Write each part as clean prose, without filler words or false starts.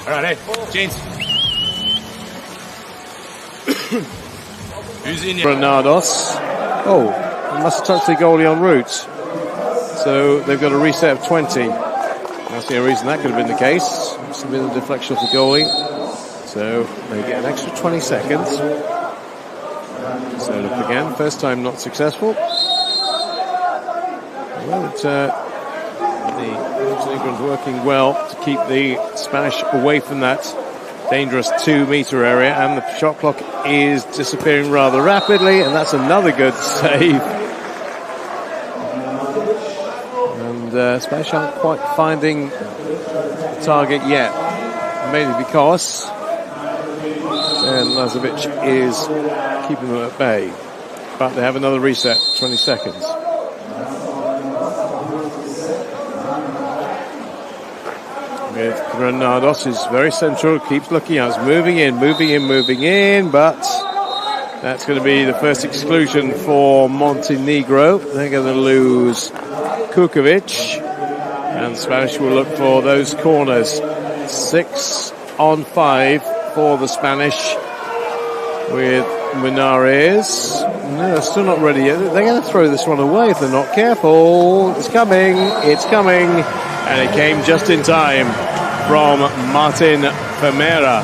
All right, hey, James. Who's in here? Granados. Oh, he must have touched the goalie en route. So they've got a reset of 20. That's the only reason that could have been the case. Must have been a deflection of the goalie. So they get an extra 20 seconds. So look again, first time not successful. Well, the Montenegro's working well to keep the Spanish away from that dangerous 2-meter area, and the shot clock is disappearing rather rapidly, and that's another good save. And Spanish aren't quite finding the target yet, mainly because Lazovic is keeping them at bay. But they have another reset, 20 seconds. With Granados is very central, keeps looking out, it's moving in, but that's going to be the first exclusion for Montenegro. They're going to lose Kukovic, and Spanish will look for those corners. 6 on 5 for the Spanish with Munares. No, they're still not ready yet. They're going to throw this one away if they're not careful. It's coming, and it came just in time from Martin Vermeer.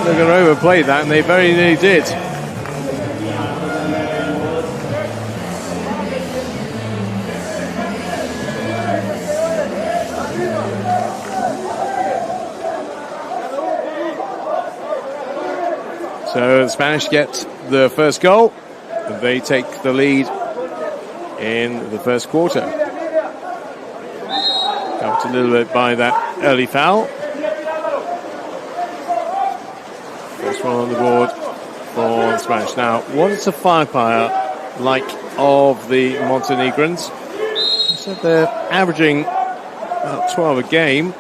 They're going to overplay that, and they very nearly did. So the Spanish get the first goal. They take the lead in the first quarter. Helped a little bit by that early foul. First one on the board for the Spanish. Now, what is the firepower like of the Montenegrins? I said they're averaging about 12 a game.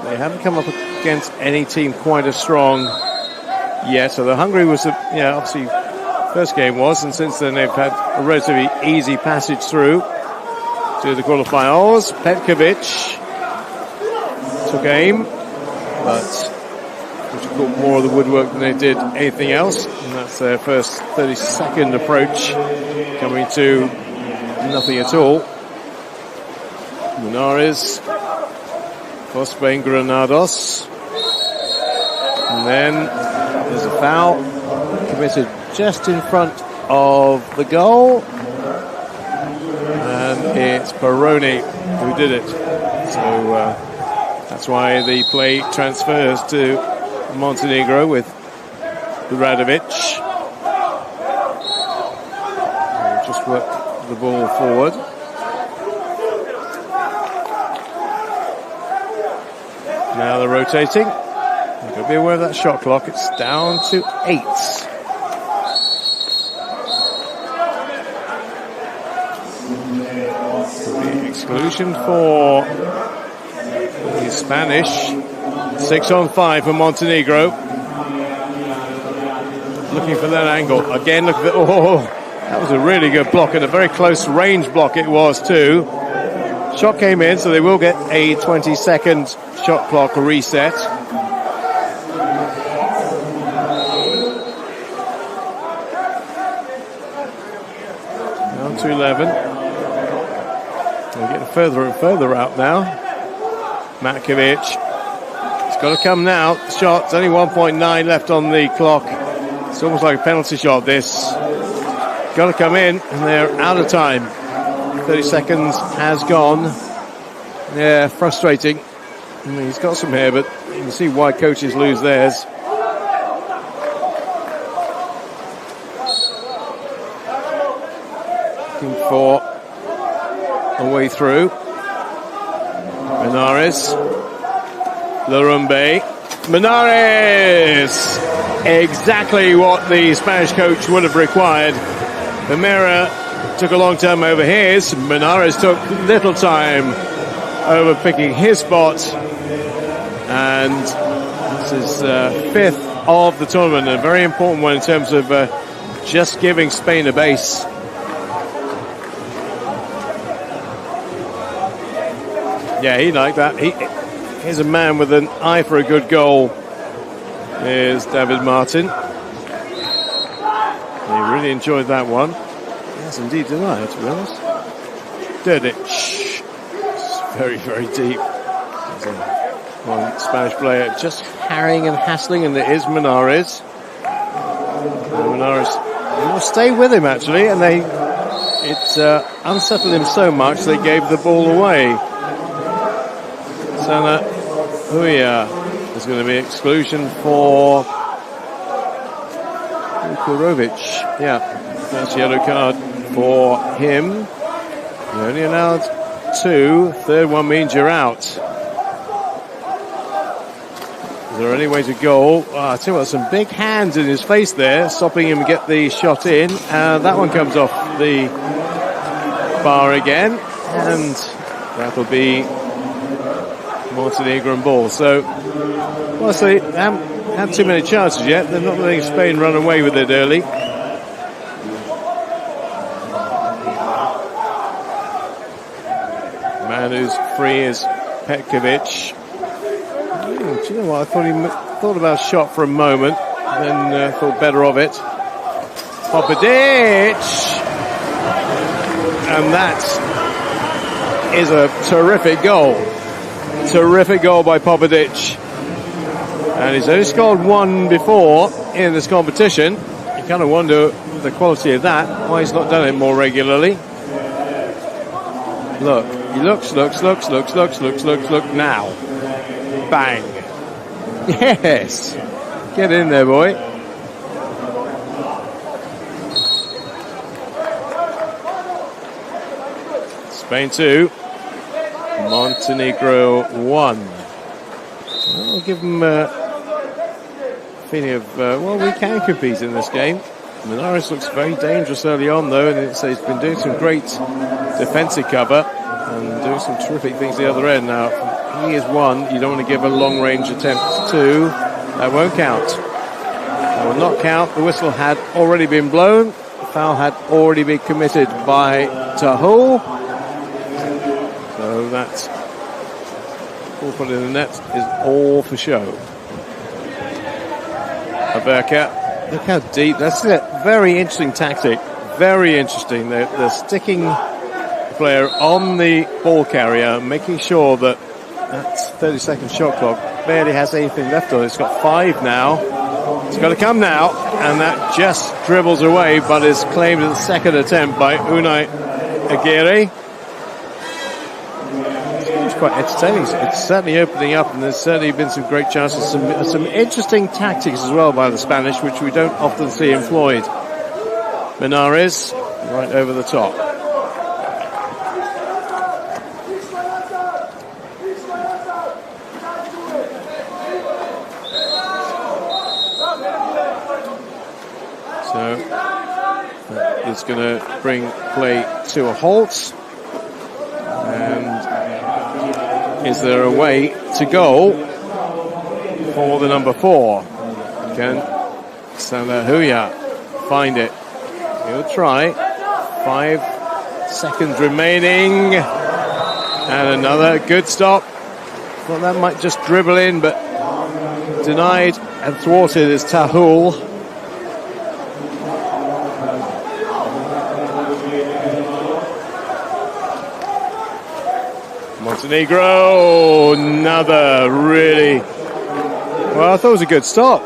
They haven't come up against any team quite as strong yet. So the Hungary was, obviously, first game was, and since then they've had a relatively easy passage through to the quarterfinals. Petkovic took aim, but which caught more of the woodwork than they did anything else, and that's their first 30-second approach, coming to nothing at all. Munares for Spain, Granados, and then there's a foul committed just in front of the goal, and it's Peroni who did it. So that's why the play transfers to Montenegro with Radovic. We'll just work the ball forward. Now they're rotating. You've got to be aware of that shot clock. It's down to 8. The exclusion for the Spanish. 6 on 5 for Montenegro. Looking for that angle. Again, look at that. Oh, that was a really good block, and a very close range block it was too. Shot came in, so they will get a 20-second shot clock reset. Down to 11. They're getting further and further out now. Matkovic. It's got to come now. The shot's only 1.9 left on the clock. It's almost like a penalty shot, this. Got to come in, and they're out of time. 30 seconds has gone. Yeah, frustrating. I mean, he's got some hair, but you can see why coaches lose theirs. Looking for a way through. Menares. Larumbe. Menares! Exactly what the Spanish coach would have required. Vermeer took a long time over his. Menares took little time over picking his spot. And this is 5th of the tournament, and a very important one in terms of just giving Spain a base. Yeah, he liked that. He's a man with an eye for a good goal. Here's David Martin. He really enjoyed that one. Yes, indeed, did I, to be honest. Did it? Shh. It's very, very deep. One Spanish player just harrying and hassling, and it is Menares. Menares will stay with him, actually, and it unsettled him so much they gave the ball away. Sana Huya. There's going to be exclusion for Kurovic. Yeah, that's a yellow card for him. You're only allowed 2. Third one means you're out. Is there any way to go? I tell you what, some big hands in his face there, stopping him get the shot in. That one comes off the bar again, and that'll be Montenegro ball. So, well, they haven't had too many chances yet. They're not letting Spain run away with it early. Man who's free is Petkovic. Do you know what? I thought about a shot for a moment, then thought better of it. Popovic, and that is a terrific goal. Terrific goal by Popovic. And he's only scored one before in this competition. You kind of wonder the quality of that, why he's not done it more regularly. Look, he looks now. Bang. Yes. Get in there, boy. Spain 2. Montenegro 1. I'll give them a feeling of, well, we can compete in this game. Menares looks very dangerous early on, though, and he's been doing some great defensive cover and doing some terrific things the other end. Now, he is 1. You don't want to give a long-range attempt 2. That won't count. That will not count. The whistle had already been blown. The foul had already been committed by Tahul. So that's all put in the net is all for show. Aberka, look how deep. That's a very interesting tactic. Very interesting. They're sticking the player on the ball carrier, making sure that 30-second shot clock barely has anything left on it. It's got 5 now. It's got to come now, and that just dribbles away, but is claimed in the second attempt by Unai Aguirre. It's quite entertaining. It's certainly opening up, and there's certainly been some great chances, some interesting tactics as well by the Spanish, which we don't often see employed. Menares right over the top. So it's going to bring play to a halt. And is there a way to go for the number 4? Can Sanahuya find it? He'll try. 5 seconds remaining. And another good stop. Well, that might just dribble in, but denied and thwarted is Tahul. Montenegro, another really, well, I thought it was a good stop,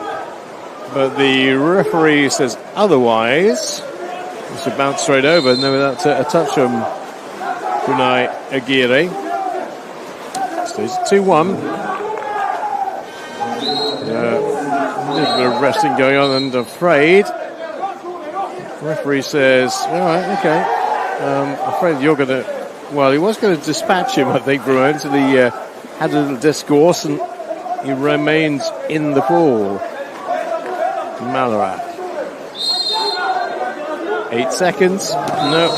but the referee says otherwise. It's a bounce straight over, and then without a touch from Unai Aguirre. Stays at 2-1. A little bit of wrestling going on, and afraid. The referee says, all right, okay, afraid you're going to. Well, he was going to dispatch him, I think, Bruin, until he had a little discourse, and he remains in the pool. Malarak. 8 seconds. No,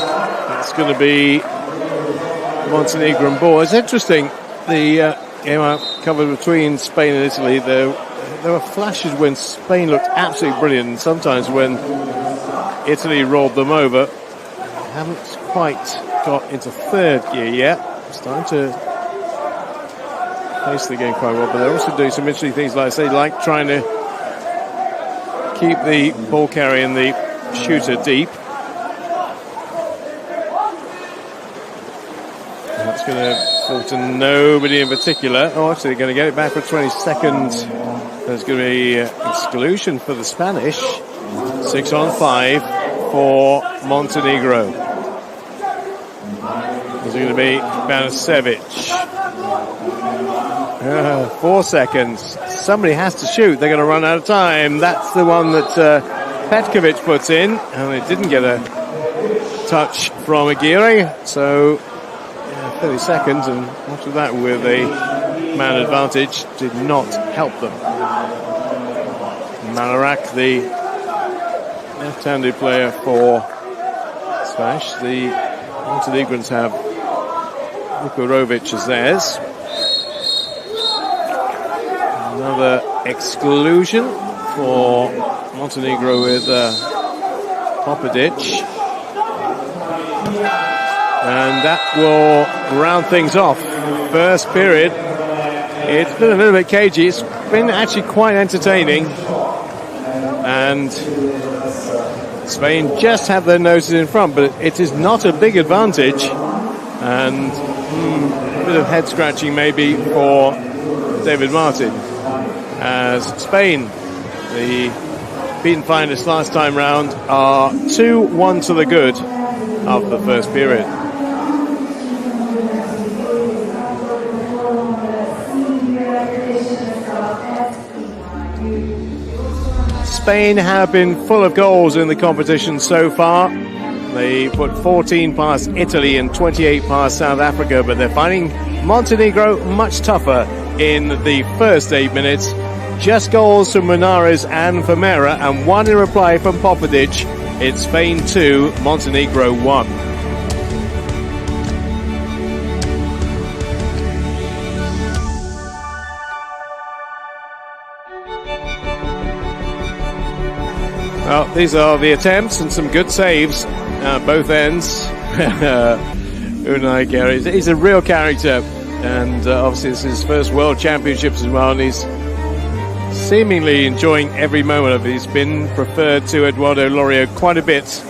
it's going to be Montenegro ball. It's interesting, the game out covered between Spain and Italy. There there were flashes when Spain looked absolutely brilliant, and sometimes when Italy rolled them over. Haven't quite got into third gear yet. Starting to pace the game quite well, but they're also doing some interesting things, like I say, like trying to keep the ball carrier and the shooter deep. And that's going to fall to nobody in particular. Oh, actually, they're going to get it back for 20 seconds. There's going to be exclusion for the Spanish. 6-on-5 for Montenegro. There's going to be Banasevic. 4 seconds. Somebody has to shoot. They're going to run out of time. That's the one that Petkovic puts in, and they didn't get a touch from Aguirre. So 30 seconds, and much of that with a man advantage did not help them. Malarak, the left-handed player for Spanish. The Montenegrins have Vukurovic as theirs. Another exclusion for Montenegro with Popadic. And that will round things off. First period, it's been a little bit cagey. It's been actually quite entertaining. And Spain just have their noses in front, but it is not a big advantage. And a bit of head scratching maybe for David Martin, as Spain, the beaten finalists last time round, are 2-1 to the good after the first period. Spain have been full of goals in the competition so far. They put 14 past Italy and 28 past South Africa, but they're finding Montenegro much tougher in the first 8 minutes. Just goals from Munares and Vermeera, and one in reply from Popadic. It's Spain 2, Montenegro 1. Well, these are the attempts and some good saves at both ends. Unai Gary, he's a real character, and obviously this is his first World Championships as well, and he's seemingly enjoying every moment of it. He's been preferred to Eduardo Lorio quite a bit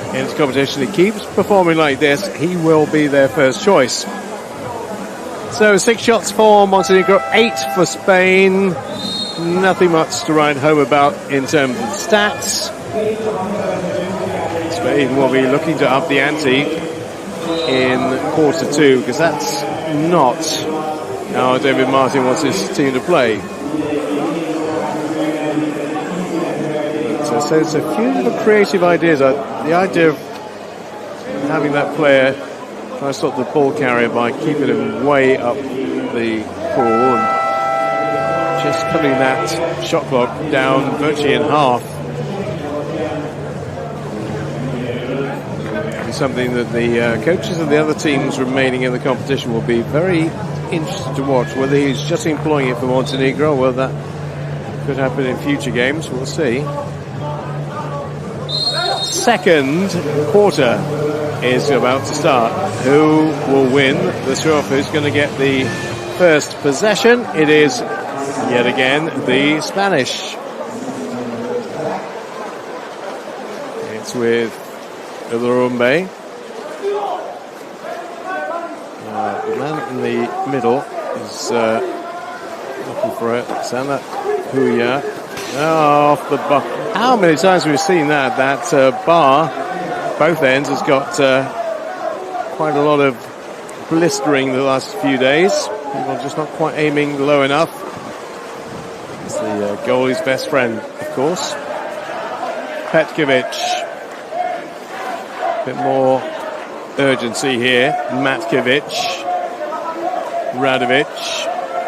in this competition. He keeps performing like this, he will be their first choice. So 6 shots for Montenegro, 8 for Spain. Nothing much to write home about in terms of stats. Spain will be looking to up the ante in quarter 2, because that's not how David Martin wants his team to play. So there's a few little creative ideas. The idea of having that player try to stop the ball carrier by keeping him way up the pool and just cutting that shot clock down virtually in half. It's something that the coaches of the other teams remaining in the competition will be very interested to watch. Whether he's just employing it for Montenegro, or whether that could happen in future games, we'll see. Second quarter is about to start. Who will win the throw-off? Who's going to get the first possession? It is yet again the Spanish. It's with Ilorumbe. The man in the middle is looking for it. Sana Huya. Off the bar. How many times we've seen that? That bar, both ends, has got quite a lot of blistering the last few days. People just not quite aiming low enough. It's the goalie's best friend, of course. Petkovic. A bit more urgency here. Matkovic.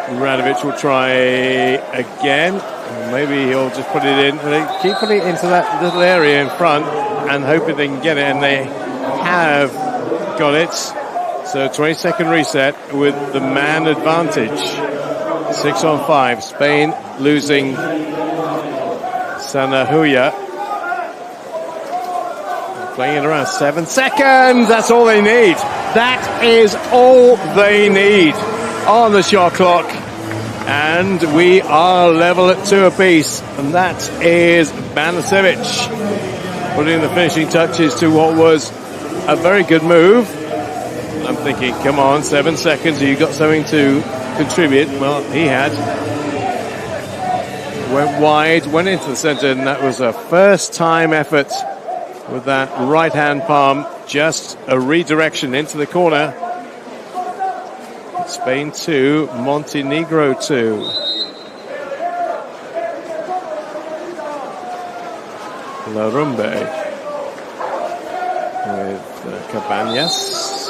Radovic will try again. Maybe he'll just put it in. They keep putting it into that little area in front and hoping they can get it, and they have got it. So 20-second reset with the man advantage. 6-on-5. Spain losing Sanahuya. Playing it around 7 seconds. That's all they need. That is all they need on the shot clock. And we are level at 2 apiece. And that is Banasevic putting the finishing touches to what was a very good move. I'm thinking, come on, 7 seconds. You got something to contribute. Well, he had. Went wide, went into the center, and that was a first-time effort with that right-hand palm. Just a redirection into the corner. Spain 2, Montenegro 2. Larumbe with Cabañas.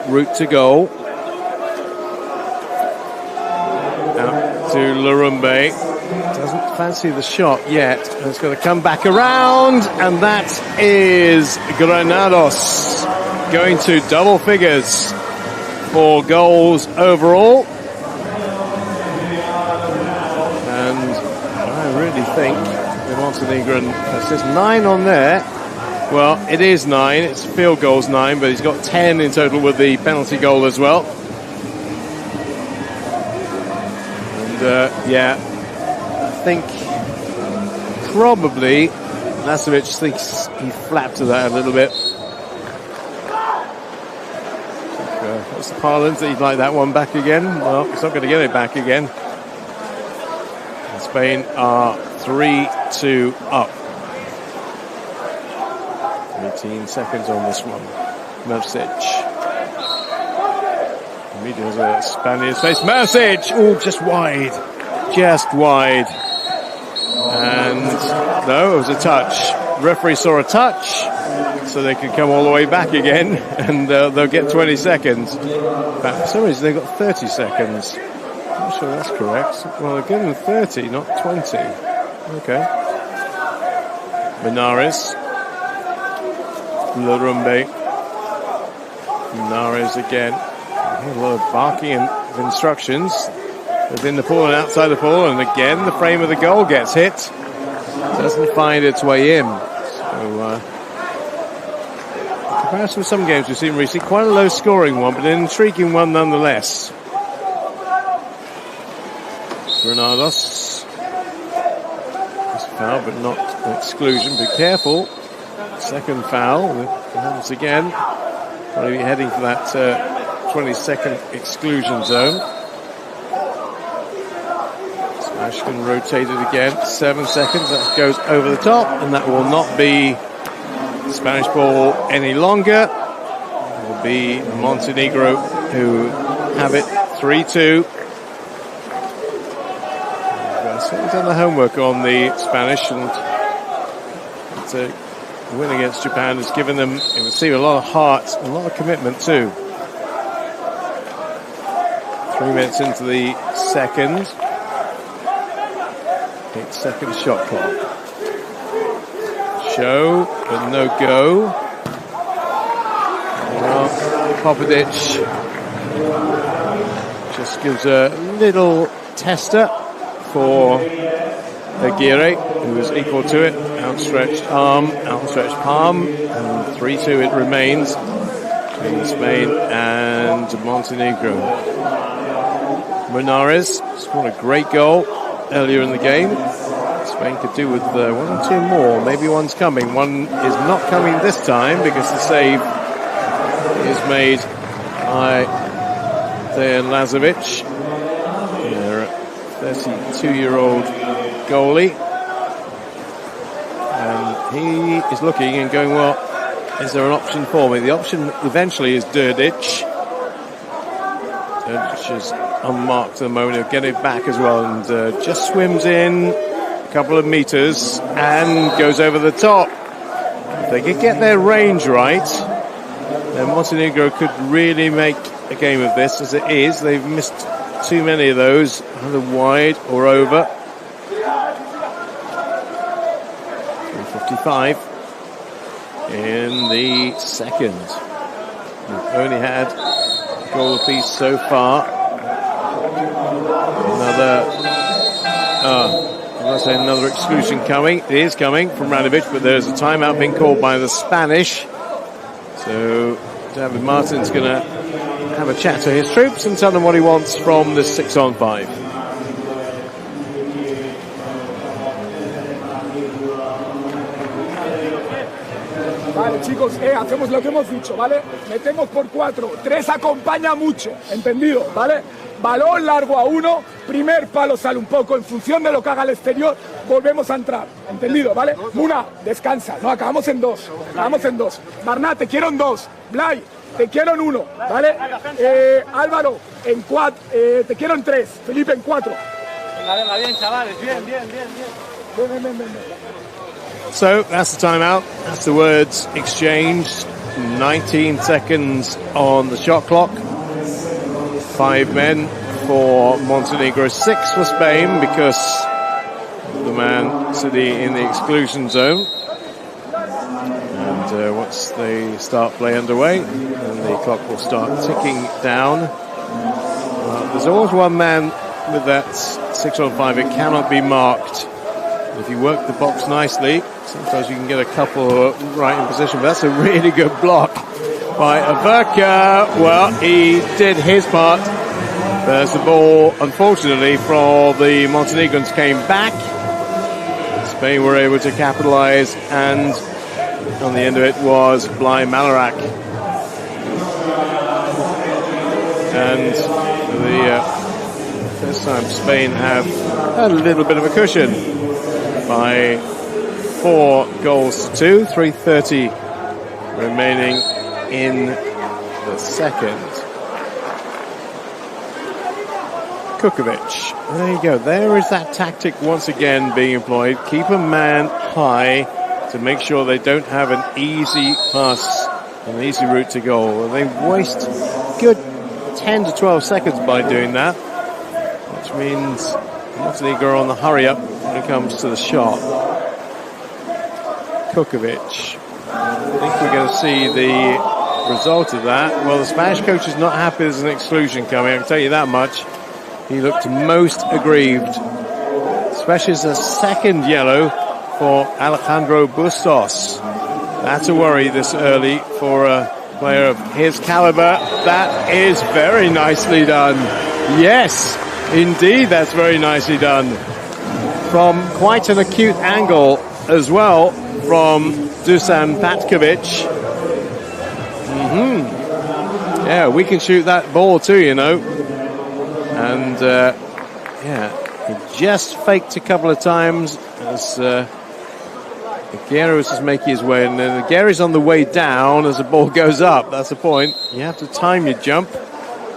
Route to goal. Out to Larumbe. Doesn't fancy the shot yet. It's going to come back around, and that is Granados going to double figures for goals overall. And I really think the Montenegrin, there's 9 on there. Well, it is 9. It's field goals 9, but he's got 10 in total with the penalty goal as well. And yeah, I think probably Nasovic thinks he flapped to that a little bit. What's the parlance that he'd like that one back again? Well, he's not going to get it back again. And Spain are 3-2 up. 18 seconds on this one. Mercic. Media's a Spaniard's face. Mercic! Oh, just wide. Just wide. And no, it was a touch. Referee saw a touch, so they could come all the way back again, and they'll get 20 seconds. But for some reason, they've got 30 seconds. I'm not sure that's correct. Well, they're given 30, not 20. Okay. Benares. Larumbe. Benares again. A lot of barking and instructions within the pool and outside the pool, and again the frame of the goal gets hit. Doesn't find its way in. So, in comparison with some games we've seen recently, quite a low scoring one, but an intriguing one nonetheless. Granados. It's a foul, but not an exclusion. Be careful. Second foul. Once again, probably heading for that 20-second exclusion zone. Smashkin rotated again. 7 seconds. That goes over the top, and that will not be Spanish ball any longer. It will be Montenegro who have it 3-2. They've certainly done the homework on the Spanish, and the win against Japan has given them, you can see, a lot of heart, a lot of commitment too. 3 minutes into the second. 8-second shot clock. Show, but no go. Well, Popovic just gives a little tester for Aguirre, who is equal to it. Outstretched arm, outstretched palm, and 3-2 it remains between Spain and Montenegro. Benares scored a great goal earlier in the game. Spain could do with 1 or 2 more. Maybe one's coming. One is not coming this time because the save is made by Dejan Lazovic, their 32-year-old goalie. And he is looking and going, well, is there an option for me? The option eventually is Đurić. Đurić is unmarked at the moment. He'll get it back as well, and just swims in a couple of meters and goes over the top. If they could get their range right, then Montenegro could really make a game of this. As it is, they've missed too many of those, either wide or over. 3:55. in the second. We've only had a goal apiece so far. Another exclusion coming. It is coming from Radovic, but there's a timeout being called by the Spanish. So David Martin's going to have a chat to his troops and tell them what he wants from this 6-on-5. Vale, chicos, hacemos lo que hemos dicho, ¿vale? Metemos por 4, 3 acompaña mucho, ¿entendido? ¿Vale? Balón largo a 1, primer palo sale un poco, en función de lo que haga el exterior, volvemos a entrar, ¿entendido? ¿Vale? Muna, descansa, no, acabamos en 2, Barnat, te quiero en 2, Blay, te quiero en 1, ¿vale? Álvaro, en 4, te quiero en 3, Felipe en 4. Venga, bien, chavales, bien. Ven. So that's the timeout. That's the words exchanged. 19 seconds on the shot clock. 5 men for Montenegro, 6 for Spain because the Man City in the exclusion zone. And once they start play underway, then the clock will start ticking down. There's always one man with that 6-on-5. It cannot be marked. If you work the box nicely, sometimes you can get a couple right in position. But that's a really good block by Averka. Well, he did his part. There's the ball, unfortunately, for the Montenegrins came back. Spain were able to capitalize, and on the end of it was Blai Malarak. And for the first time, Spain have a little bit of a cushion by 4 goals to 2, 3:30 remaining in the second. Kukovic, there you go. There is that tactic once again being employed. Keep a man high to make sure they don't have an easy pass, an easy route to goal. And they waste good 10 to 12 seconds by doing that, which means Montenegro are on the hurry up when it comes to the shot. Kukovic. I think we're going to see the result of that. Well, the Spanish coach is not happy there's an exclusion coming, I can tell you that much. He looked most aggrieved, especially as a second yellow for Alejandro Bustos. That's a worry this early for a player of his caliber. That is very nicely done. Yes, indeed, that's very nicely done. From quite an acute angle as well from Dusan Patkovic. Yeah, we can shoot that ball too, you know. And he just faked a couple of times as Aguirre was just making his way, and then Aguirre's on the way down as the ball goes up. That's the point. You have to time your jump,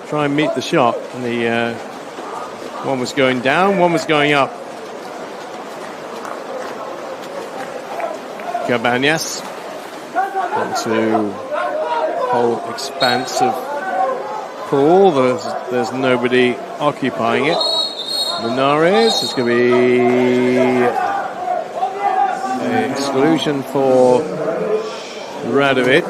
try and meet the shot. And the one was going down, one was going up. Cabañas onto whole expansive pool. There's nobody occupying it. Linares is going to be an exclusion for Radovic.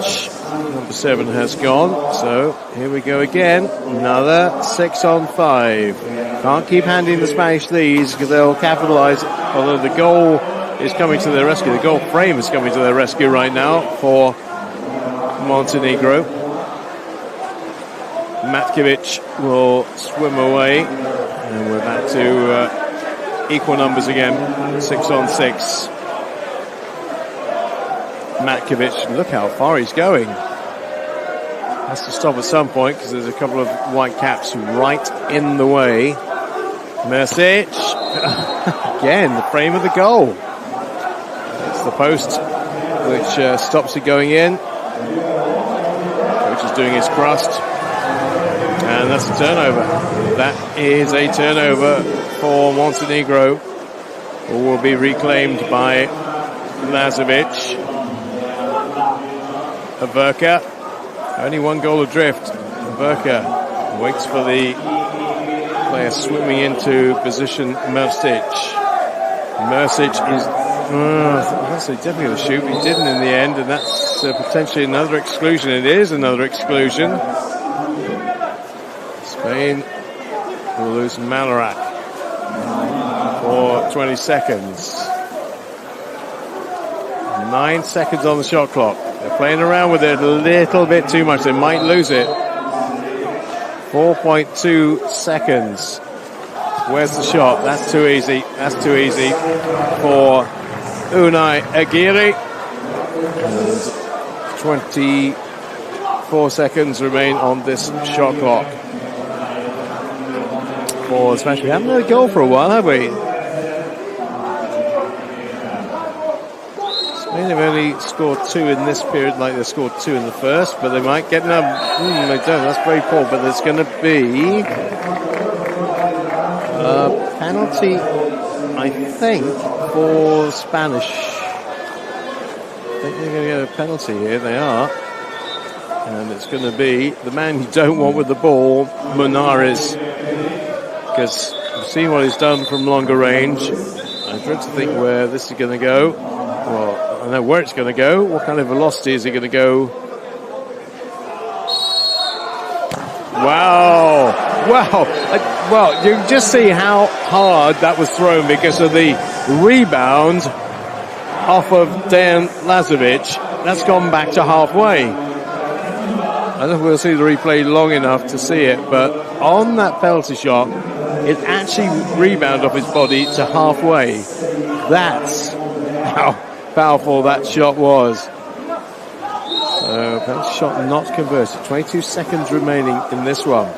Number 7 has gone. So here we go again. Another 6-on-5. Can't keep handing the Spanish these because they'll capitalize. Although the goal is coming to their rescue. The goal frame is coming to their rescue right now for Montenegro. Matkovic will swim away, and we're back to equal numbers again, 6-on-6. Matkovic, look how far he's going. Has to stop at some point because there's a couple of white caps right in the way. Mercic, again, the frame of the goal. It's the post which stops it going in. Coach is doing his crust. And that's a turnover. That is a turnover for Montenegro, who will be reclaimed by Lazovic. Averka, only 1 goal adrift. Averka waits for the player swimming into position. Mercic is That's definitely going to shoot, but he didn't in the end, and that's potentially another exclusion. It is another exclusion. Spain will lose Malarak for 20 seconds. 9 seconds on the shot clock. They're playing around with it a little bit too much. They might lose it. 4.2 seconds. Where's the shot? That's too easy. That's too easy for Unai Aguirre. And 24 seconds remain on this shot clock. For Spanish. We haven't had a goal for a while, have we? Spain have only scored 2 in this period, like they scored 2 in the first, but they might get another. They don't. That's very poor. But there's going to be a penalty, I think, for Spanish. I think they're going to get a penalty here. They are. And it's going to be the man you don't want with the ball, Munares. Because you've seen what he's done from longer range. I dread to think where this is going to go. Well, I know where it's going to go. What kind of velocity is it going to go? Wow. Wow. Well, you can just see how hard that was thrown because of the rebound off of Dejan Lazovic. That's gone back to halfway. I don't know if we'll see the replay long enough to see it, but on that penalty shot, it actually rebounded off his body to halfway. That's how powerful that shot was. So, penalty shot not converted. 22 seconds remaining in this one.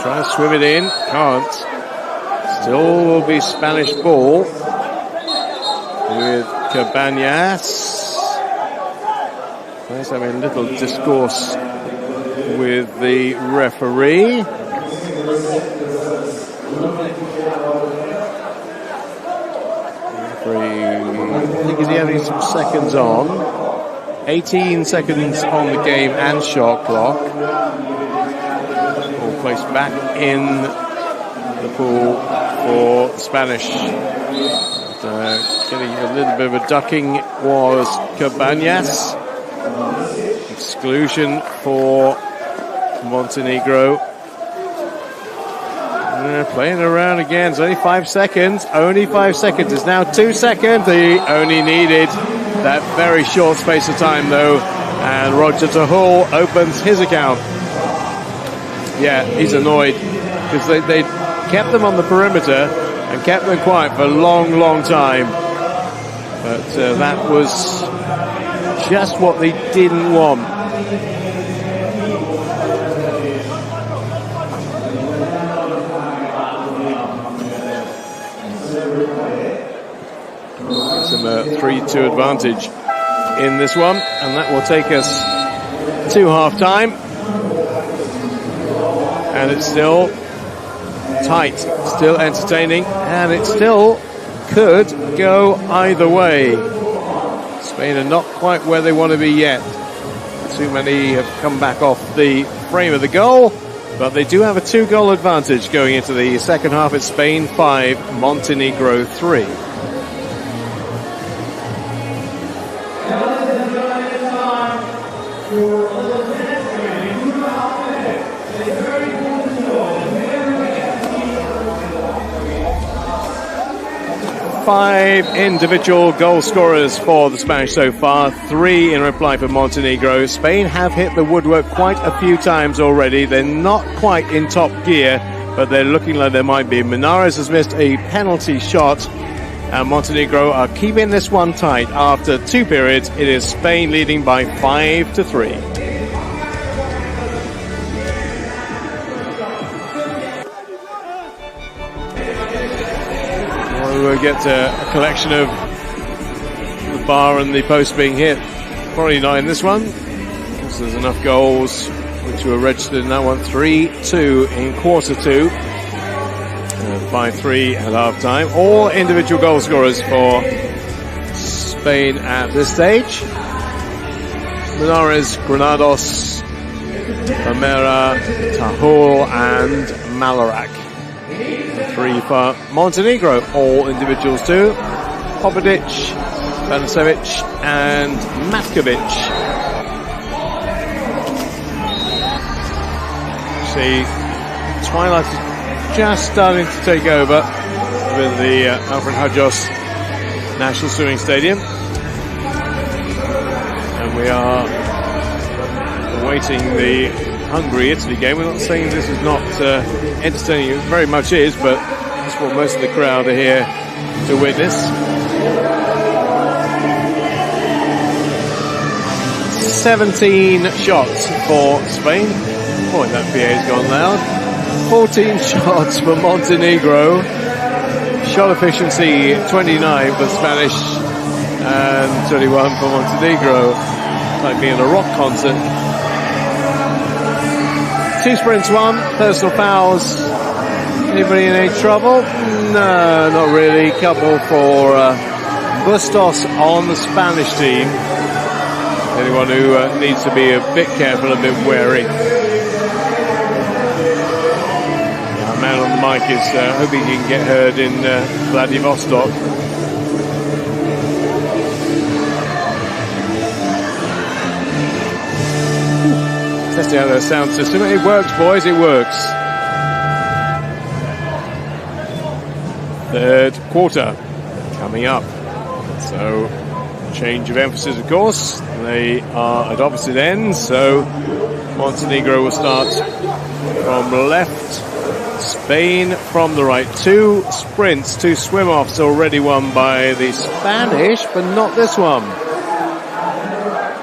Try to swim it in. Can't. Still will be Spanish ball with Cabanas. Let's have a little discourse with the referee. I think he's having some seconds on. 18 seconds on the game and shot clock. All placed back in the pool for the Spanish. Getting a little bit of a ducking was Cabanas. Exclusion for Montenegro. Playing around again. It's only 5 seconds. Only 5 seconds. It's now 2 seconds. He only needed that very short space of time, though. And Roger Tahul opens his account. Yeah, he's annoyed because they kept them on the perimeter and kept them quiet for a long, long time. But that was just what they didn't want. Some 3-2 advantage in this one, and that will take us to half-time. And it's still tight, still entertaining, and it still could go either way. Spain are not quite where they want to be yet. Too many have come back off the frame of the goal, but they do have a 2-goal advantage going into the second half. It's Spain 5, Montenegro 3. Five individual goal scorers for the Spanish so far, 3 in reply for Montenegro. Spain have hit the woodwork quite a few times already. They're not quite in top gear, but they're looking like they might be. Munares has missed a penalty shot, and Montenegro are keeping this one tight. After 2 periods, it is Spain leading by 5-3. We'll get a collection of the bar and the post being hit. Probably not in this one, because there's enough goals which were registered in that one. 3-2 in quarter 2, 5-3 at half time. All individual goal scorers for Spain at this stage. Munares, Granados, Amera, Tahul and Malarak. 3 for Montenegro, all individuals too. Popovic, Banisevic, and Matkovic. See, twilight is just starting to take over with the Alfred Hajos National Swimming Stadium. And we are awaiting the Hungary-Italy game. We're not saying this is not entertaining, it very much is, but that's what most of the crowd are here to witness. 17 shots for Spain. Boy, that PA's gone loud. 14 shots for Montenegro. Shot efficiency 29 for Spanish and 21 for Montenegro. It's like being at a rock concert. 2 sprints, 1. Personal fouls. Anybody in any trouble? No, not really. Couple for Bustos on the Spanish team. Anyone who needs to be a bit careful, a bit wary. Our man on the mic is hoping he can get heard in Vladivostok. Testing out their sound system. It works, boys, it works. Third quarter coming up. So, change of emphasis, of course. They are at opposite ends, so Montenegro will start from left, Spain from the right. 2 sprints, 2 swim-offs already won by the Spanish, but not this one.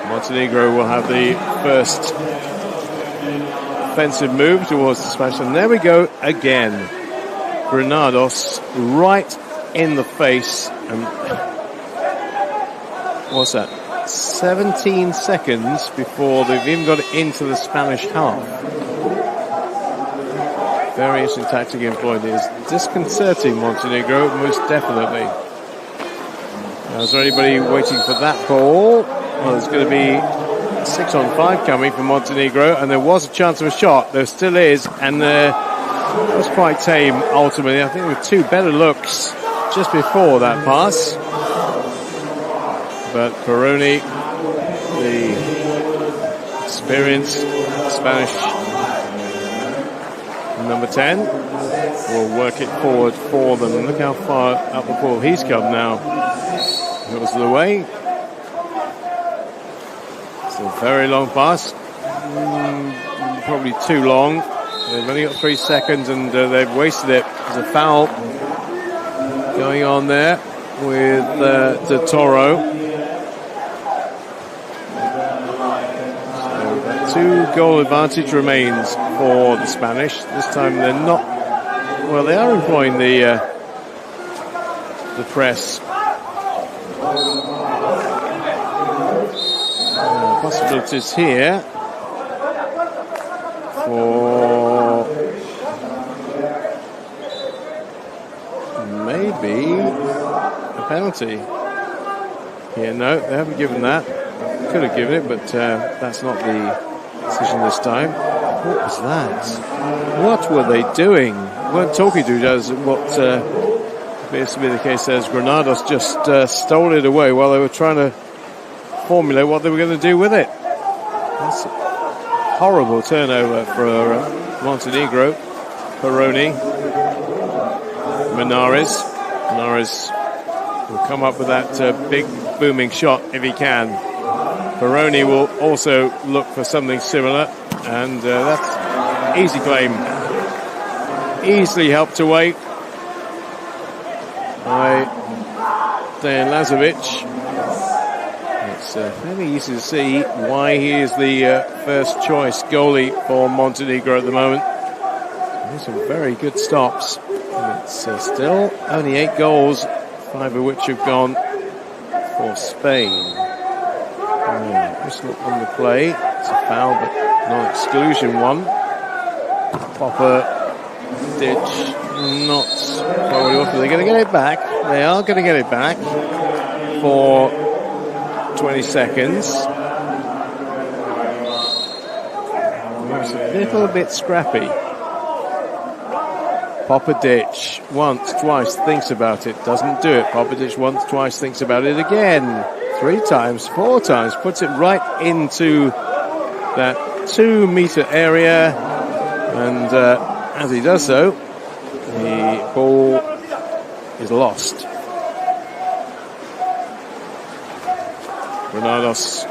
Montenegro will have the first offensive move towards the Spanish, and there we go again. Granados right in the face, and what's that? 17 seconds before they've even got into the Spanish half. Very interesting tactic employed. It is disconcerting Montenegro, most definitely. Now, is there anybody waiting for that ball? Well, there's going to be 6-on-5 coming from Montenegro, and there was a chance of a shot. There still is, and it was quite tame ultimately. I think there were 2 better looks just before that pass. But Peroni, the experienced Spanish number 10, will work it forward for them. And look how far up the pool he's come now. Goes the way. It's a very long pass. Probably too long. They've only got 3 seconds and they've wasted it. There's a foul going on there with Toro. 2-goal advantage remains for the Spanish. This time they're not, well, they are employing the press. Possibilities here for maybe a penalty. Yeah, no, they haven't given that. Could have given it, but that's not the decision this time. What was that? What were they doing? They weren't talking to each other. What appears to be the case there is Granados just stole it away while they were trying to formulate what they were going to do with it. That's a horrible turnover for Montenegro. Peroni. Menares will come up with that big booming shot if he can. Peroni will also look for something similar, and that's easy claim. Easily helped away by Dejan Lazovic. It's fairly easy to see why he is the first choice goalie for Montenegro at the moment. There's some very good stops. And it's still only 8 goals, 5 of which have gone for Spain. Whistle on the play. It's a foul, but non-exclusion one. Popper, ditch, not probably off. They're going to get it back. They are going to get it back for 20 seconds. It's a little bit scrappy. Popovic once, twice, thinks about it, doesn't do it. Popovic once, twice, thinks about it again. 3 times, 4 times, puts it right into that 2-meter area. And as he does so, the ball is lost. Granados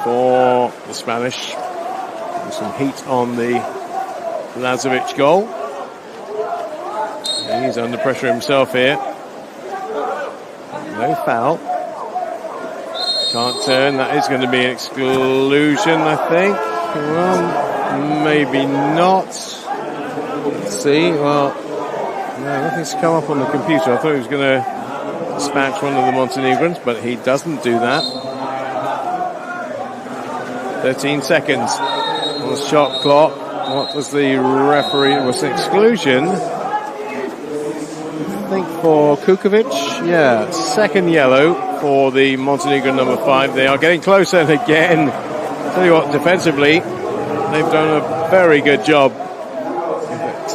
for the Spanish. There's some heat on the Lazovic goal. He's under pressure himself here. No foul. Can't turn. That is going to be an exclusion, I think. Well, maybe not. Let's see. Well, no, nothing's come up on the computer. I thought he was going to dispatch one of the Montenegrins, but he doesn't do that. 13 seconds on the shot clock. What does the referee? It was an exclusion, I think, for Kukovic. Yeah, second yellow for the Montenegro number 5. They are getting closer, and again, tell you what, defensively, they've done a very good job.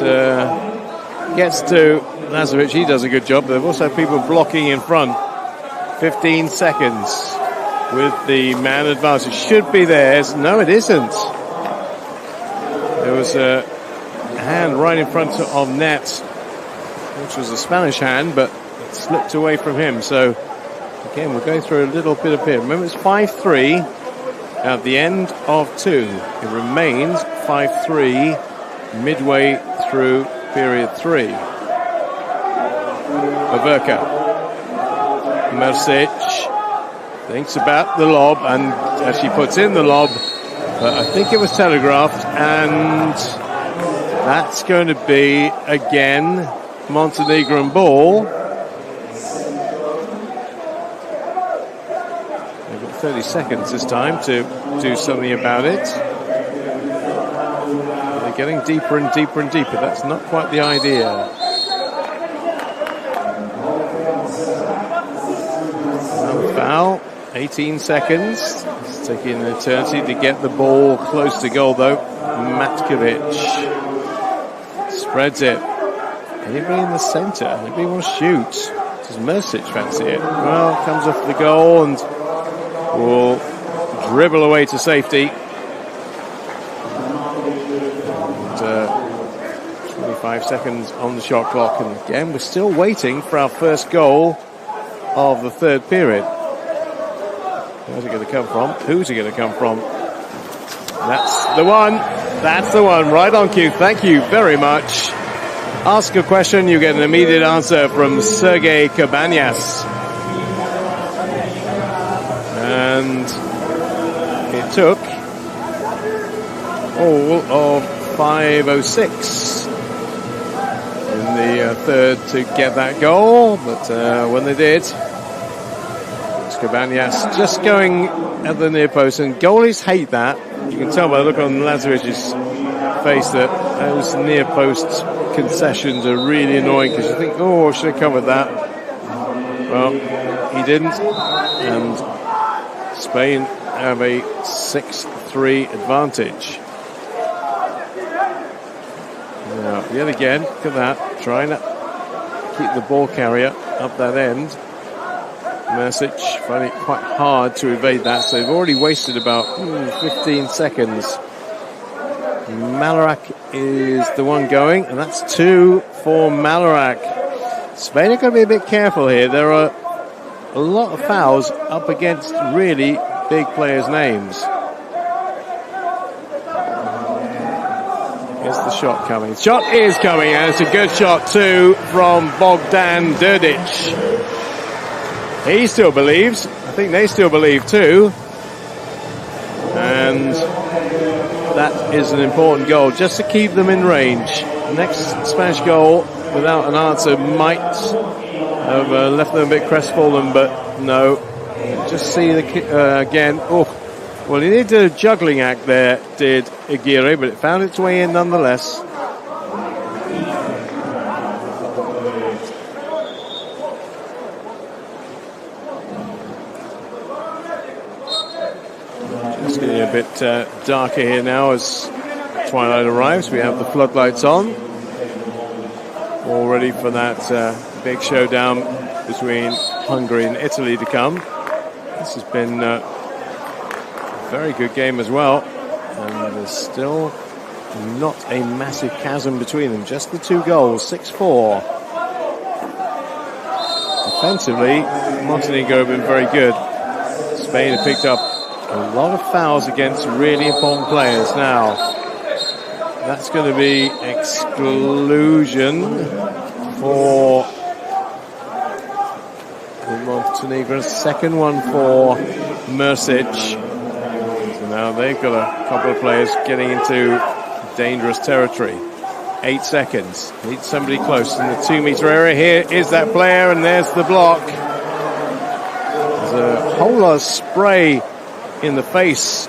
It gets to Lazovic, he does a good job. They've also had people blocking in front. 15 seconds with the man advantage. Should be theirs. No, it isn't. There was a hand right in front of net, which was a Spanish hand, but it slipped away from him. So, again, we're going through a little bit of here. Remember, it's 5-3 at the end of 2. It remains 5-3 midway through period 3. Averka. Mercic thinks about the lob and actually puts in the lob, but I think it was telegraphed, and that's going to be, again, Montenegrin ball. They've got 30 seconds this time to do something about it. They're getting deeper and deeper and deeper. That's not quite the idea. Foul. 18 seconds. It's taking an eternity to get the ball close to goal, though. Matkovic spreads it. Anybody in the centre? Anybody want to shoot? Does Mercic fancy it? Well, comes off the goal and will dribble away to safety. And, 25 seconds on the shot clock, and again, we're still waiting for our first goal of the third period. Where's it going to come from? Who's it going to come from? That's the one. That's the one. Right on cue. Thank you very much. Ask a question, you get an immediate answer from Sergei Cabanyas. And it took all of 5:06 in the third to get that goal, but when they did, Cabanyas just going at the near post, and goalies hate that. You can tell by the look on Lazovic's face that those near post concessions are really annoying, because you think, oh, I should have covered that. Well, he didn't, and Spain have a 6-3 advantage. Now, yet again, look at that, trying to keep the ball carrier up that end. Mercic finding it quite hard to evade that, so they've already wasted about 15 seconds. Malarak is the one going, and that's 2 for Malarak. Spain are going to be a bit careful here. There are a lot of fouls up against really big players' names. Here's the shot coming. The shot is coming, and it's a good shot too from Bogdan Đurić. He still believes. I think they still believe too. And that is an important goal, just to keep them in range. Next Spanish goal without an answer might have left them a bit crestfallen, but no. Just see the again. Oh, well, he did a juggling act there, did Aguirre, but it found its way in nonetheless. It's getting a bit darker here now as twilight arrives. We have the floodlights on. all ready for that big showdown between Hungary and Italy to come. This has been a very good game as well, and there's still not a massive chasm between them, just the 2 goals, 6-4. Defensively, Montenegro have been very good. Spain have picked up a lot of fouls against really important players. Now, that's going to be exclusion for the Montenegro. Second one for Mercic. So now they've got a couple of players getting into dangerous territory. 8 seconds. Need somebody close in the 2-meter area. Here is that player, and there's the block. There's a whole lot of spray in the face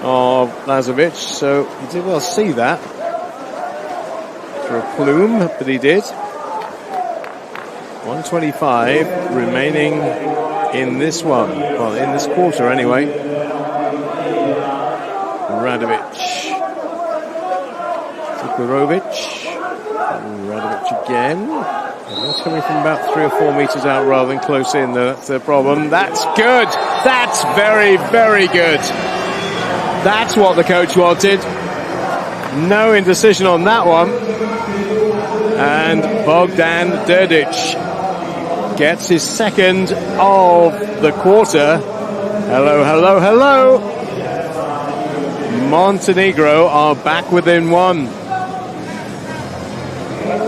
of Lazovic, so he did well see that. For a plume, but he did. 1:25 remaining in this one. Well, in this quarter anyway. Radovic. Radovic again. And that's coming from about 3 or 4 meters out rather than close in. That's the problem. That's good. That's very, very good. That's what the coach wanted. No indecision on that one. And Bogdan Đurić gets his second of the quarter. Hello, hello, hello. Montenegro are back within 1.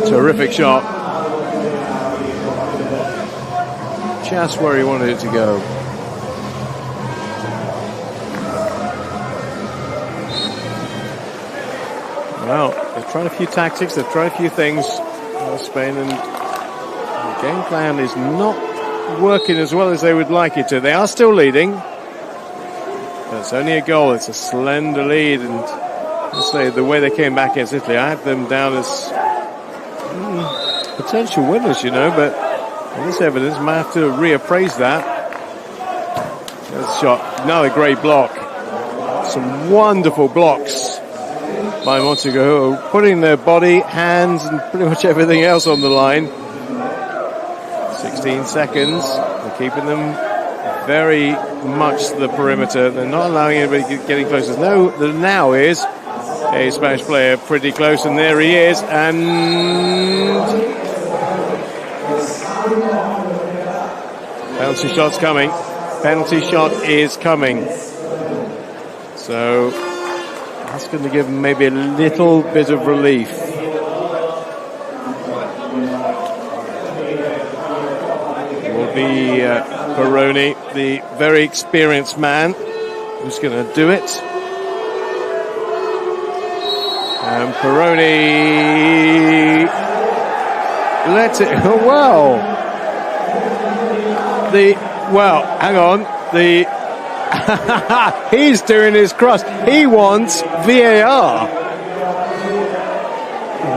Terrific shot. Just where he wanted it to go. Well, they've tried a few tactics, they've tried a few things, Spain, and the game plan is not working as well as they would like it to. They are still leading, but it's only a goal. It's a slender lead, and let's say the way they came back against Italy, I had them down as potential winners, you know, but on this evidence, I might have to reappraise that. There's a shot, another great block. Some wonderful blocks by Montenegro, putting their body, hands, and pretty much everything else on the line. 16 seconds. They're keeping them very much to the perimeter. They're not allowing anybody getting close. There now is a Spanish player pretty close, and there he is. And penalty shot's coming. Penalty shot is coming. So that's going to give them maybe a little bit of relief. It will be Peroni, the very experienced man, who's going to do it. And Peroni lets it. Well, hang on. He's doing his cross. He wants VAR.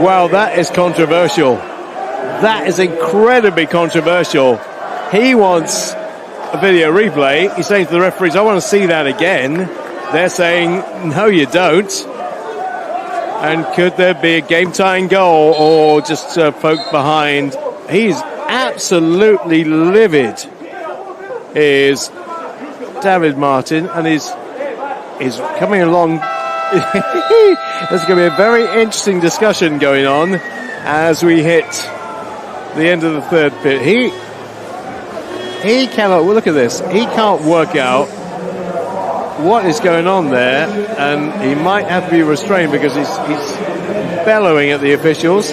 Well, that is controversial. That is incredibly controversial. He wants a video replay. He's saying to the referees, I want to see that again. They're saying, no, you don't. And could there be a game-tying goal or just poke behind? He's absolutely livid, is David Martin, and is coming along. There's going to be a very interesting discussion going on as we hit the end of the third bit. He cannot, well, look at this, he can't work out what is going on there, and he might have to be restrained because he's bellowing at the officials.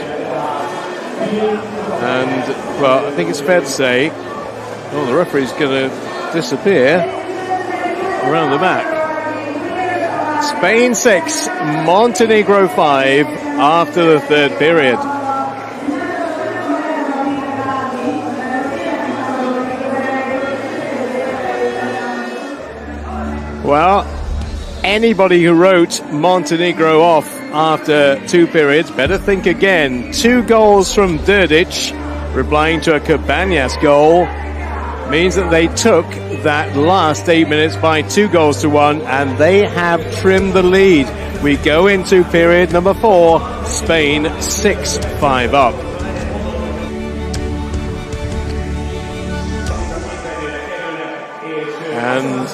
And, well, I think it's fair to say, well, the referee's going to disappear around the back. Spain 6, Montenegro 5 after the third period. Well, anybody who wrote Montenegro off after 2 periods better think again. 2 goals from Đurić, replying to a Cabanas goal, means that they took that last 8 minutes by 2-1, and they have trimmed the lead. We go into period number 4, Spain 6-5 up. and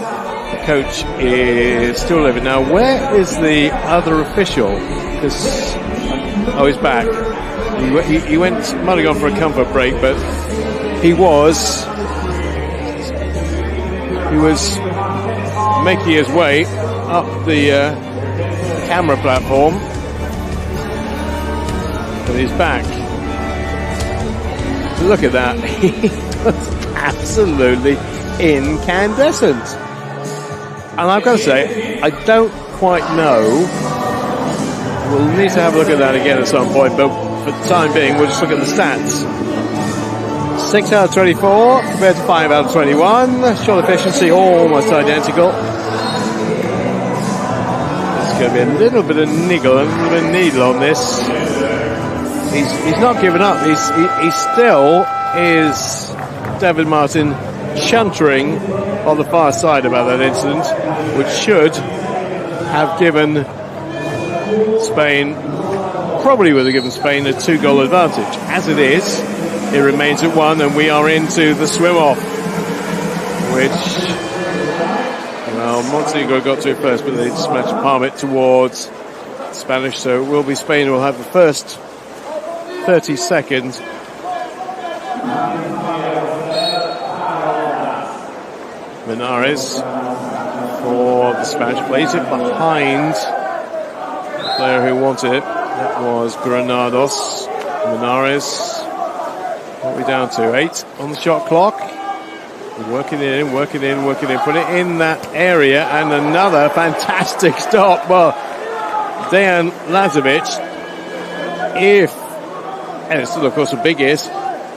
the coach is still living. Now, where is the other official? Because, he's back. He went, might have gone for a comfort break, but he was making his way up the camera platform, and he's back. Look at that. He was absolutely incandescent. And I've got to say, I don't quite know. We'll need to have a look at that again at some point, but for the time being, we'll just look at the stats. 6 out of 24 compared to 5 out of 21. Shot efficiency almost identical. There's going to be a little bit of niggle, a little bit of needle on this. He's not given up. He still is, David Martin, chuntering on the far side about that incident, which should have given Spain, probably would have given Spain a 2-goal advantage. As it is, it remains at 1, and we are into the swim-off, which, well, Montenegro got to it first, but they just managed to palm it towards Spanish, so it will be Spain who will have the first 30 seconds. Menares for the Spanish, plays it behind the player who wanted it. That was Granados. Menares, what are we down to? 8 on the shot clock. Working in, put it in that area, and another fantastic stop. Well, Dejan Lazovic, and it's still, of course, a big if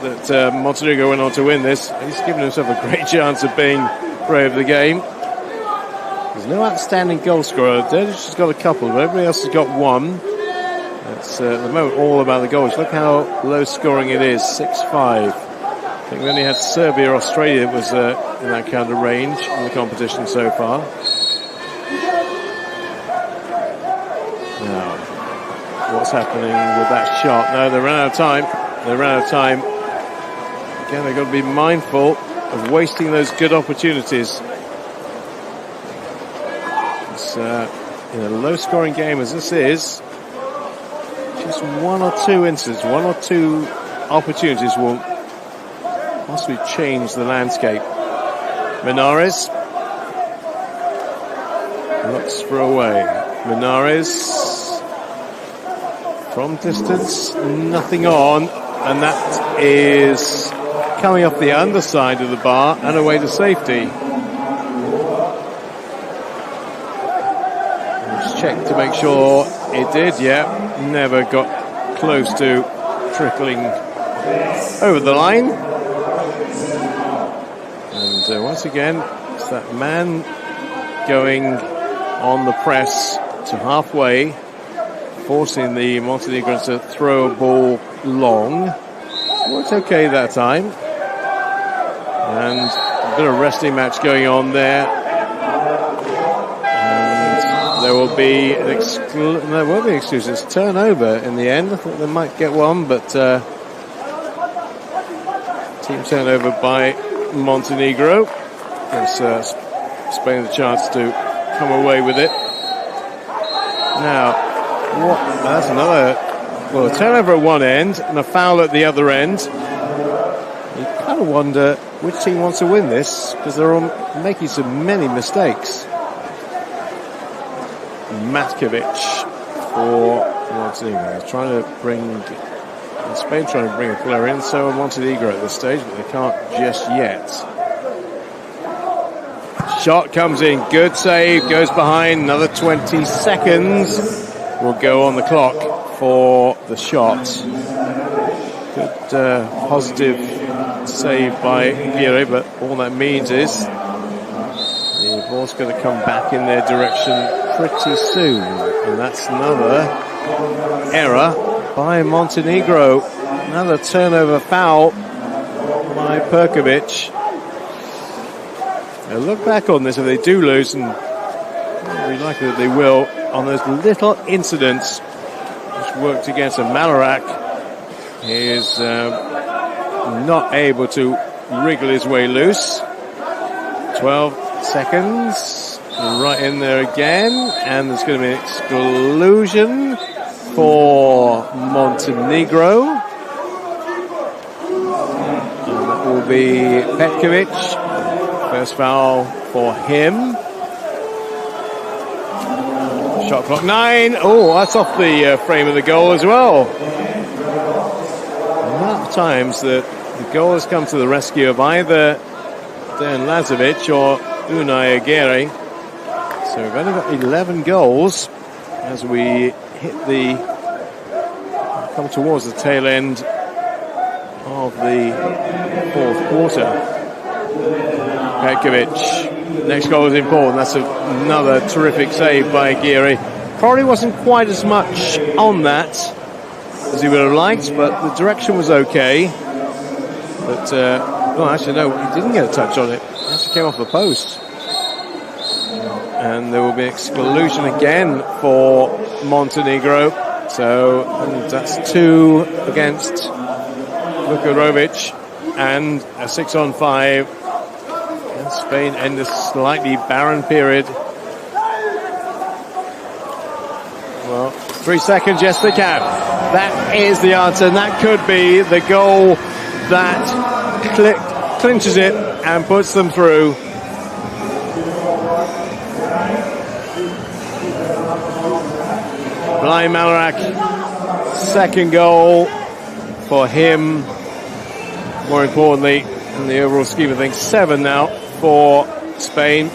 that Montenegro went on to win this. He's given himself a great chance of being player of the game. There's no outstanding goal scorer. Dedic has got a couple, but everybody else has got one. It's at the moment all about the goals. Look how low scoring it is, 6-5. I think we only had Serbia, Australia that was in that kind of range in the competition so far. Now, what's happening with that shot? No, they ran out of time. Again, they've got to be mindful of wasting those good opportunities. It's in a low-scoring game as this is, just 1 or 2 incidents, 1 or 2 opportunities will possibly change the landscape. Menares looks for a way. Menares from distance, nothing on, and that is coming off the underside of the bar and away to safety. Let's check to make sure it did. Yeah, never got close to trickling over the line. And once again, it's that man going on the press to halfway, forcing the Montenegrins to throw a ball long. Worked okay that time. And a bit of wrestling match going on there. And there will be an excuse. It's turnover in the end. I thought they might get one, but team turnover by Montenegro. Gives Spain the chance to come away with it. Now, that's another, well, a turnover at one end and a foul at the other end. You kind of wonder which team wants to win this, because they're all making so many mistakes. Matkovic for Montenegro, Spain trying to bring a player in, so are Montenegro at this stage, but they can't just yet. Shot comes in, good save, goes behind, another 20 seconds will go on the clock for the shot. Good positive save by Aguirre, but all that means is the ball's going to come back in their direction pretty soon, and that's another error by Montenegro. Another turnover foul by Perkovic. They'll look back on this if they do lose, and very likely that they will, on those little incidents which worked against them. Malarak is not able to wriggle his way loose. 12 seconds. Right in there again. And there's going to be an exclusion for Montenegro. And that will be Petkovic. First foul for him. Shot clock 9. Oh, that's off the frame of the goal as well. The amount of times that the goal has come to the rescue of either Dan Lazovic or Unai Aguirre. So we've only got 11 goals as we come towards the tail end of the fourth quarter. Petkovic, next goal is important. That's another terrific save by Aguirre. Probably wasn't quite as much on that as he would have liked, but the direction was okay. But, well, actually, no, he didn't get a touch on it. It actually came off the post. And there will be exclusion again for Montenegro. So that's 2 against Vukarovic and a 6-on-5. And Spain end a slightly barren period. Well, 3 seconds, yes they can. That is the answer, and that could be the goal that clinches it and puts them through. Blind Malarak, second goal for him. More importantly, in the overall scheme of things, 7 now for Spain.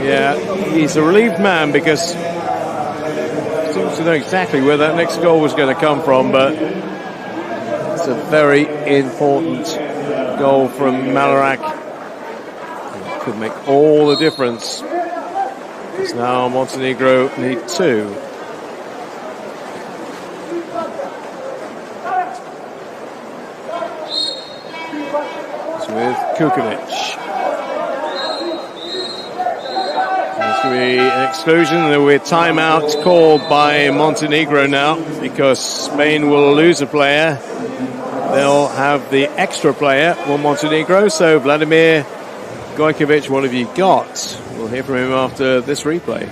Yeah, he's a relieved man because he seems to know exactly where that next goal was going to come from, but it's a very important goal from Malarak. It could make all the difference. Because now Montenegro need 2. With Kukovic. There's going to be an exclusion. There will be a timeout called by Montenegro now because Spain will lose a player. They'll have the extra player, Montenegro. So Vladimir Gojkovic, what have you got? We'll hear from him after this replay.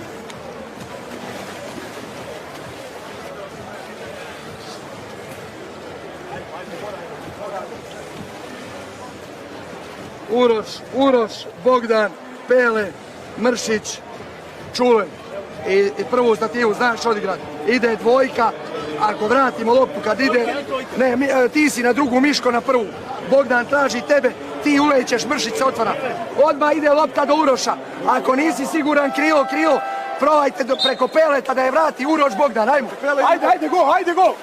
Uroš, Bogdan, Pele, Mršić, Čule. I prvu stativu znaš odigrati. Ide dvojka, ako vratimo loptu kad ide, ti si na drugu, Miško na prvu. Bogdan traži tebe, ti ulećeš, Mršić se otvara. Odmah ide lopta do Uroša. Ako nisi siguran, krilo, probajte preko Peleta da je vrati Uroš, Bogdan, ajmo. Ajde go!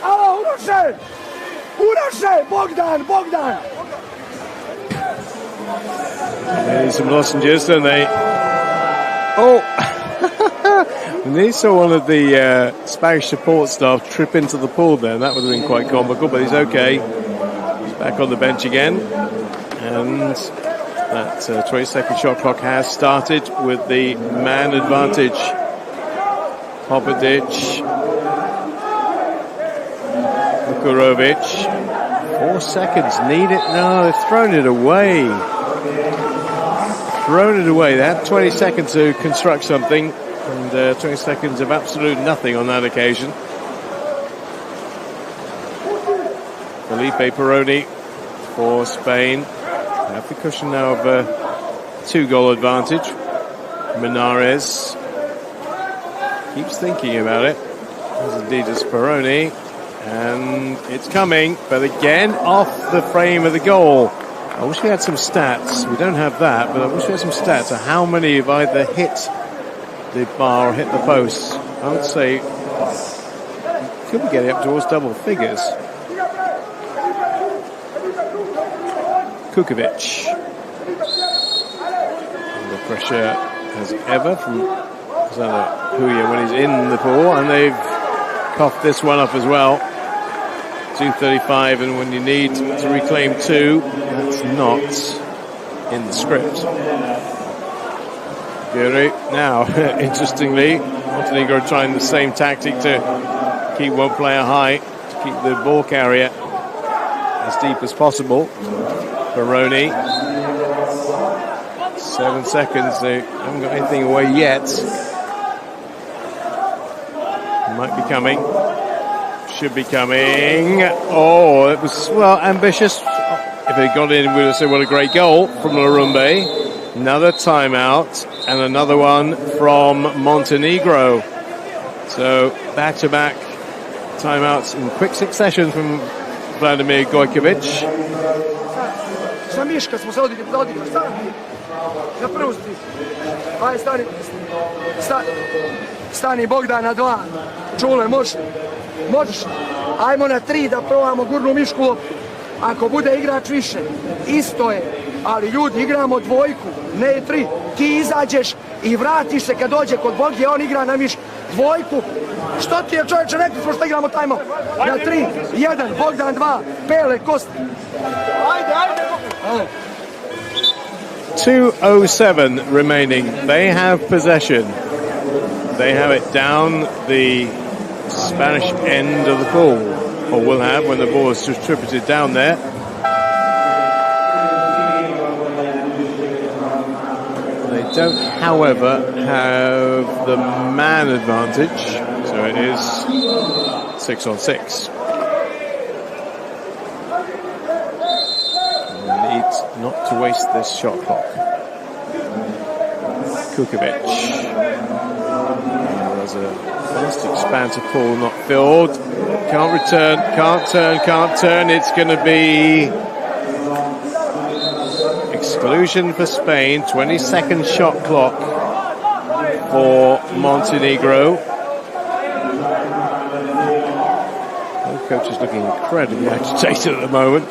Alo, Uroše, Bogdan! They need some lozenges, don't they? Oh! And they saw one of the Spanish support staff trip into the pool there. That would have been quite comical, but he's okay. He's back on the bench again. And that 20-second shot clock has started with the man advantage. Popadic. Vukarovic. 4 seconds. Need it? No, they've thrown it away. They had 20 seconds to construct something, and 20 seconds of absolute nothing on that occasion. Felipe Peroni for Spain. They have the cushion now of a 2-goal advantage. Menares keeps thinking about it. As indeed is Peroni. And it's coming, but again off the frame of the goal. I wish we had some stats. We don't have that, but I wish we had some stats of how many have either hit the bar or hit the post. I would say could be getting up towards double figures. Kukovic. Under pressure as ever from Huya when he's in the pool, and they've coughed this one up as well. 2:35, and when you need to reclaim 2, that's not in the script. Now, interestingly, Montenegro trying the same tactic to keep one player high, to keep the ball carrier as deep as possible. Peroni. 7 seconds. They haven't got anything away yet. Might be coming. Should be coming. Oh, it was, well, ambitious. If they got in, we would have said what a great goal from Larumbe. Another timeout and another one from Montenegro. So back-to-back timeouts in quick succession from Vladimir Gojkovic. Miška smo se odigrali, stani, na prvu sti. Aj, stani Bogdan na 2. Čule, možeš. Ajmo na 3 da probamo gurnu Mišku loptu. Ako bude igrač više, isto je. Ali ljudi, igramo dvojku, ne 3. Ti izađeš i vratiš se kad dođe kod Bogije, on igra na Mišku. Dvojku. Što ti je, čovječe, rekli smo što igramo tajmo. Na 3, 1, Bogdan 2, Pele, Kosti. Ajde. 2:07 remaining. They have possession. They have it down the Spanish end of the pool, or will have when the ball is distributed down there. They don't, however, have the man advantage, so it is 6-on-6. Not to waste this shot clock. Kukovic. There's a vast expanse of pool not filled. Can't return, can't turn. It's going to be exclusion for Spain. 20-second shot clock for Montenegro. The coach is looking incredibly agitated at the moment.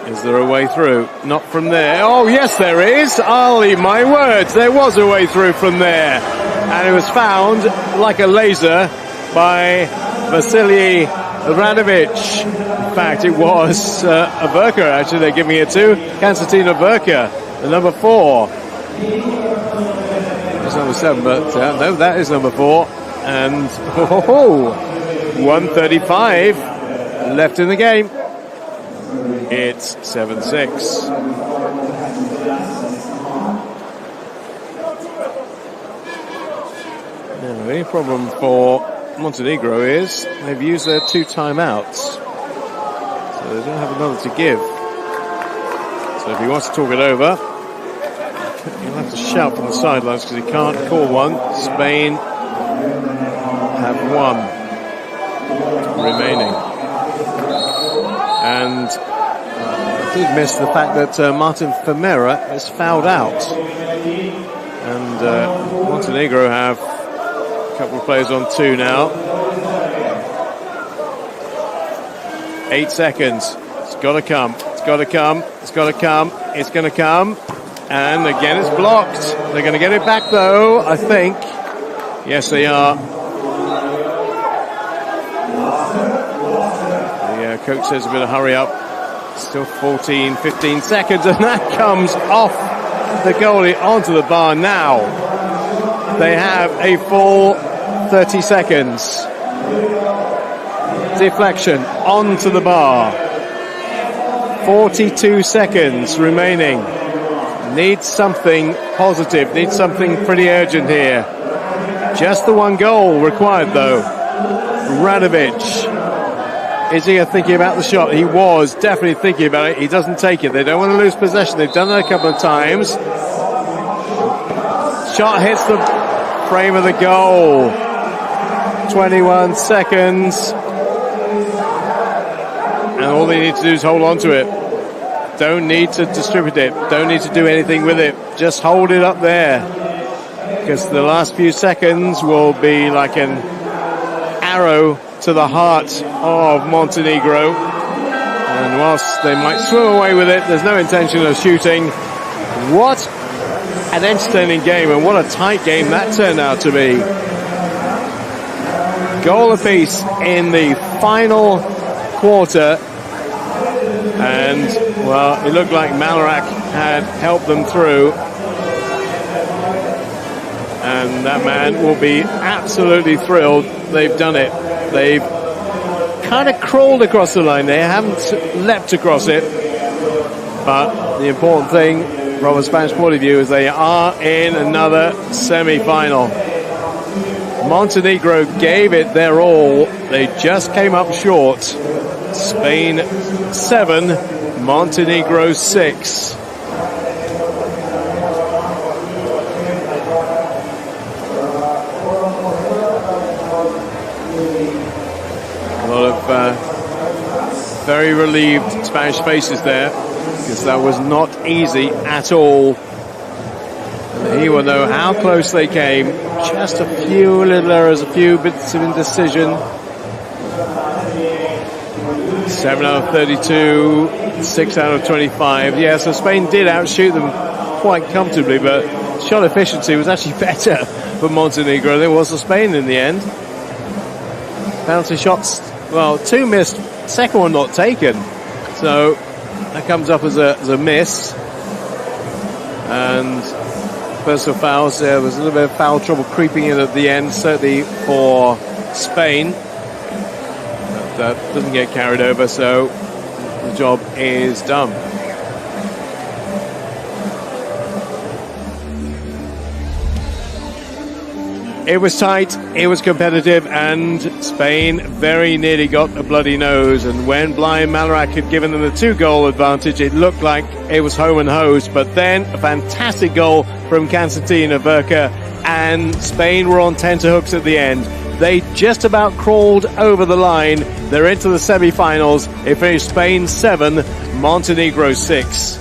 Is there a way through? Not from there. Oh, yes, there is. Ali, my words, there was a way through from there. And it was found like a laser by Vasily Radovic. In fact, it was Averka, actually, they're giving it to. Konstantin Averka, the number 4. That's number 7, but no, that is number 4. And 1:35 left in the game. It's 7-6. Now, the only problem for Montenegro is they've used their 2 timeouts. So they don't have another to give. So if he wants to talk it over, he'll have to shout from the sidelines because he can't call one. Spain have 1 remaining. And did miss the fact that Martin Fermera is fouled out. And Montenegro have a couple of players on 2 now. 8 seconds. It's got to come. It's got to come. It's got to come. It's going to come. And again, it's blocked. They're going to get it back, though, I think. Yes, they are. The coach says a bit of hurry up. Still 14, 15 seconds, and that comes off the goalie onto the bar now. They have a full 30 seconds. Deflection onto the bar. 42 seconds remaining. Needs something positive, needs something pretty urgent here. Just the 1 goal required, though. Radovic. Is he thinking about the shot? He was definitely thinking about it. He doesn't take it. They don't want to lose possession. They've done it a couple of times. Shot hits the frame of the goal. 21 seconds. And all they need to do is hold on to it. Don't need to distribute it. Don't need to do anything with it. Just hold it up there. Because the last few seconds will be like an arrow to the heart of Montenegro. And whilst they might swim away with it, there's no intention of shooting. What an entertaining game, and what a tight game that turned out to be. Goal apiece in the final quarter. And, well, it looked like Malarak had helped them through. And that man will be absolutely thrilled. They've done it. They've kind of crawled across the line. They haven't leapt across it. But the important thing from a Spanish point of view, as they are in another semi-final. Montenegro gave it their all. They just came up short. Spain 7, Montenegro 6. A lot of very relieved Spanish faces there, because that was not easy at all. And he will know how close they came. Just a few little errors, a few bits of indecision. 7 out of 32, 6 out of 25. Yeah, so Spain did outshoot them quite comfortably, but shot efficiency was actually better for Montenegro than it was for Spain in the end. Penalty shots, well, 2 missed, second one not taken. So that comes up as a miss. And personal fouls, there was a little bit of foul trouble creeping in at the end, certainly for Spain. That doesn't get carried over, so the job is done. It was tight, it was competitive, and Spain very nearly got a bloody nose. And when Blind Malarak had given them the 2-goal advantage, it looked like it was home and hosed. But then a fantastic goal from Constantina Verka, and Spain were on tenterhooks at the end. They just about crawled over the line. They're into the semi-finals. It finished Spain 7, Montenegro 6.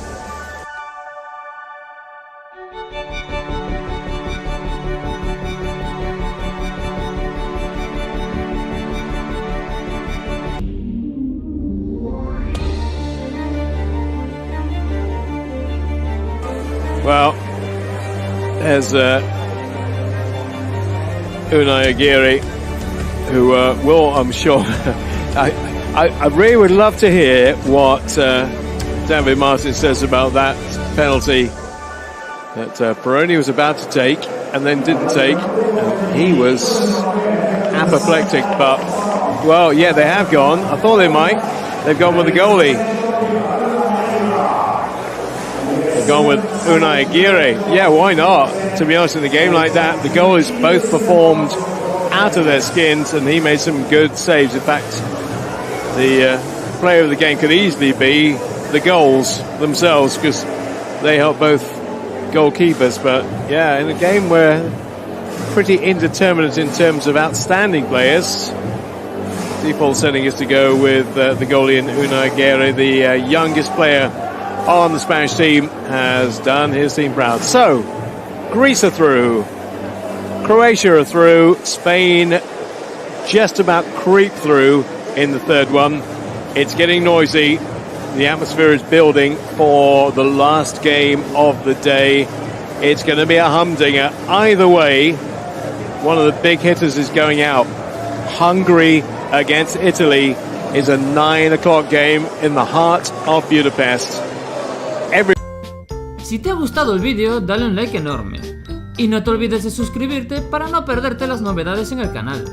Well, there's Unai Aguirre, who will, I'm sure, I really would love to hear what David Martin says about that penalty that Peroni was about to take and then didn't take. He was apoplectic, but, well, yeah, they have gone. I thought they might. They've gone with the goalie. Gone with Unai Aguirre. Yeah, why not? To be honest, in a game like that, the goalies both performed out of their skins, and he made some good saves. In fact, the player of the game could easily be the goals themselves, because they help both goalkeepers. But yeah, in a game where pretty indeterminate in terms of outstanding players, default setting is to go with the goalie in Unai Aguirre, the youngest player on the Spanish team, has done his team proud. So, Greece are through, Croatia are through, Spain just about creep through in the third one. It's getting noisy. The atmosphere is building for the last game of the day. It's going to be a humdinger. Either way, one of the big hitters is going out. Hungary against Italy is a 9 o'clock game in the heart of Budapest. Si te ha gustado el vídeo, dale un like enorme. Y no te olvides de suscribirte para no perderte las novedades en el canal.